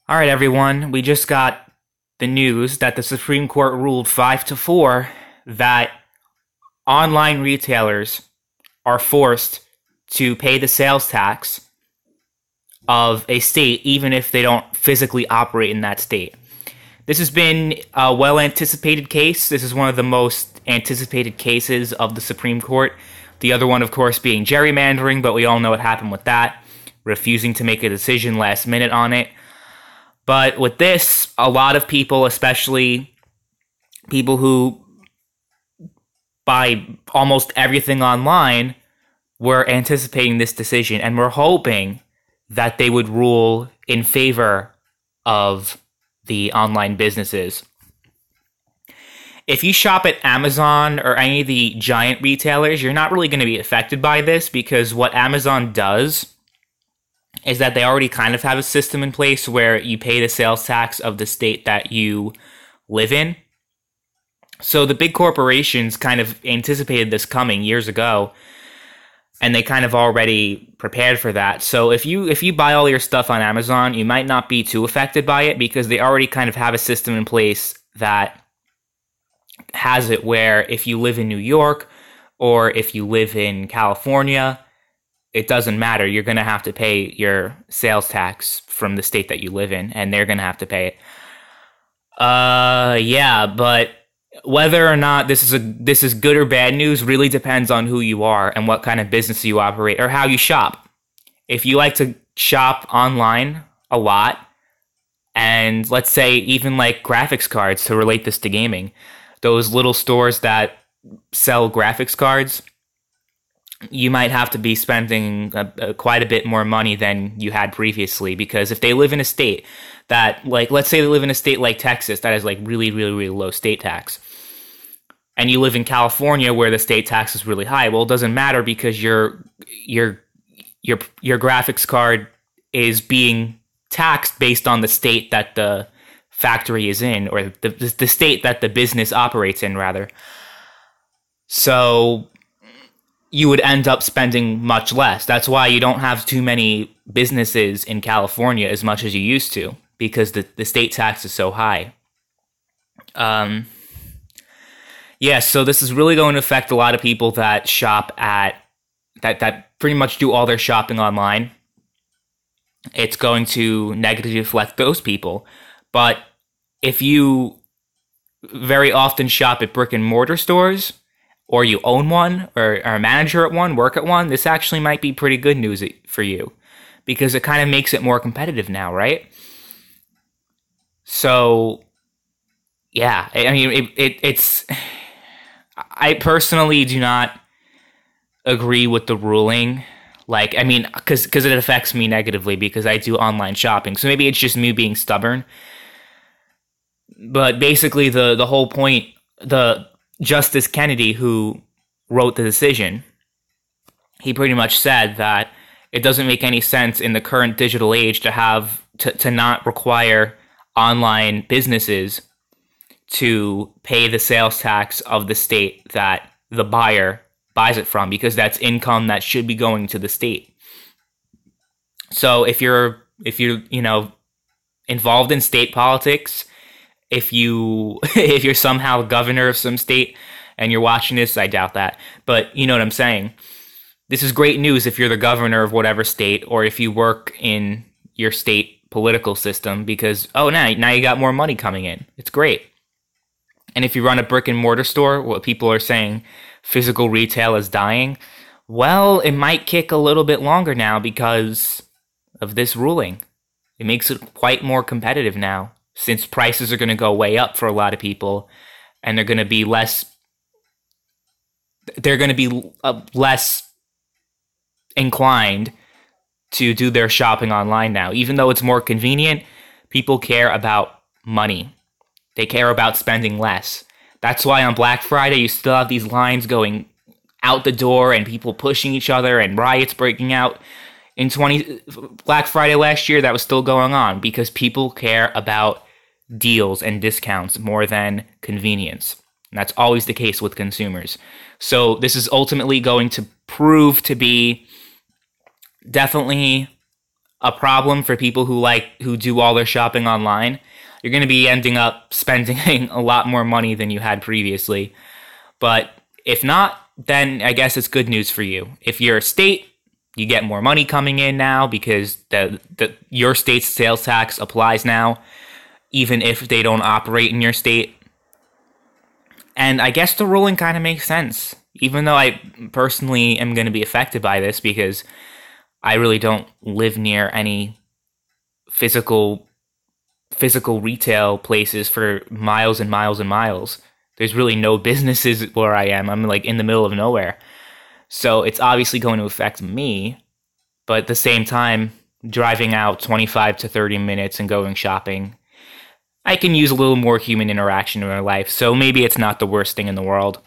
All right, everyone. We just got the news that the Supreme Court ruled 5-4 that online retailers are forced to pay the sales tax of a state even if they don't physically operate in that state. This has been a well-anticipated case. This is one of the most anticipated cases of the Supreme Court. The other one, of course, being gerrymandering, but we all know what happened with that, refusing to make a decision last minute on it. But with this, a lot of people, especially people who buy almost everything online, were anticipating this decision and were hoping that they would rule in favor of the online businesses. If you shop at Amazon or any of the giant retailers, you're not really going to be affected by this because what Amazon does is that they already kind of have a system in place where you pay the sales tax of the state that you live in. So the big corporations kind of anticipated this coming years ago, and they kind of already prepared for that. So if you buy all your stuff on Amazon, you might not be too affected by it because they already kind of have a system in place that has it where if you live in New York or if you live in California, it doesn't matter. You're going to have to pay your sales tax from the state that you live in, and they're going to have to pay it. Yeah, but whether or not this is good or bad news really depends on who you are and what kind of business you operate or how you shop. If you like to shop online a lot, and let's say even like graphics cards to relate this to gaming, those little stores that sell graphics cards, you might have to be spending quite a bit more money than you had previously, because if they live in a state that, like, let's say they live in a state like Texas that has like really, really, really low state tax, and you live in California where the state tax is really high, well, it doesn't matter because your graphics card is being taxed based on the state that the factory is in, or the state that the business operates in, rather. So you would end up spending much less. That's why you don't have too many businesses in California as much as you used to, because the state tax is so high. Yeah, so this is really going to affect a lot of people that shop at, that pretty much do all their shopping online. It's going to negatively affect those people. But if you very often shop at brick and mortar stores, or you own one, or are a manager at one, work at one, this actually might be pretty good news for you, because it kind of makes it more competitive now, right? So, yeah, I mean, it's... I personally do not agree with the ruling. Like, I mean, because it affects me negatively because I do online shopping. So maybe it's just me being stubborn. But basically, the whole point, the Justice Kennedy, who wrote the decision, he pretty much said that it doesn't make any sense in the current digital age to not require online businesses to pay the sales tax of the state that the buyer buys it from, because that's income that should be going to the state. So if you're involved in state politics, if you're somehow governor of some state and you're watching this, I doubt that, but you know what I'm saying. This is great news if you're the governor of whatever state, or if you work in your state political system, because now you got more money coming in. It's great. And if you run a brick and mortar store, what people are saying, physical retail is dying, well, it might kick a little bit longer now because of this ruling. It makes it quite more competitive now, since prices are going to go way up for a lot of people, and they're going to be less inclined to do their shopping online now. Even though it's more convenient, people care about money. They care about spending less. That's why on Black Friday, you still have these lines going out the door and people pushing each other and riots breaking out. In Black Friday last year, that was still going on because people care about deals and discounts more than convenience. And that's always the case with consumers. So this is ultimately going to prove to be definitely a problem for people who do all their shopping online. You're going to be ending up spending a lot more money than you had previously. But if not, then I guess it's good news for you. If you're a state, you get more money coming in now because your state's sales tax applies now, even if they don't operate in your state. And I guess the ruling kind of makes sense, even though I personally am going to be affected by this because I really don't live near any physical retail places for miles and miles and miles. There's really no businesses where I am. I'm like in the middle of nowhere. So it's obviously going to affect me, but at the same time, driving out 25 to 30 minutes and going shopping, I can use a little more human interaction in my life. So maybe it's not the worst thing in the world.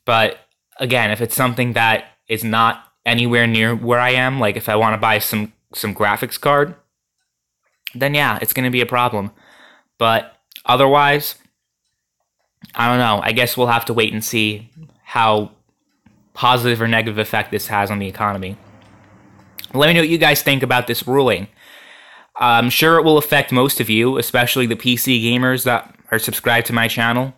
But again, if it's something that is not anywhere near where I am, like if I want to buy some graphics card, then yeah, it's going to be a problem. But otherwise, I don't know. I guess we'll have to wait and see how positive or negative effect this has on the economy. Let me know what you guys think about this ruling. I'm sure it will affect most of you, especially the PC gamers that are subscribed to my channel,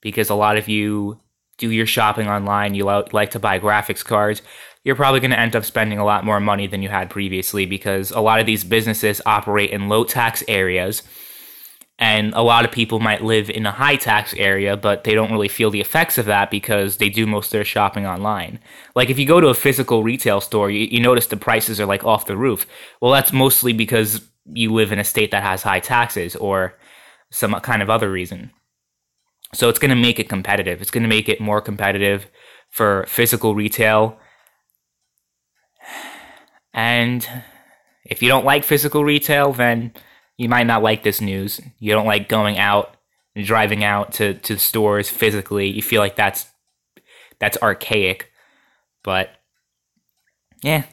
because a lot of you do your shopping online, you like to buy graphics cards. You're probably going to end up spending a lot more money than you had previously because a lot of these businesses operate in low tax areas, and a lot of people might live in a high tax area, but they don't really feel the effects of that because they do most of their shopping online. Like if you go to a physical retail store, you notice the prices are like off the roof. Well, that's mostly because you live in a state that has high taxes or some kind of other reason. So it's going to make it competitive. It's going to make it more competitive for physical retail. And if you don't like physical retail, then you might not like this news. You don't like going out and driving out to stores physically. You feel like that's archaic. But yeah,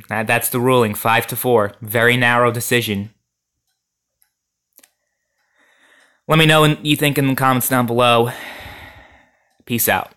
that's the ruling, 5-4. Very narrow decision. Let me know what you think in the comments down below. Peace out.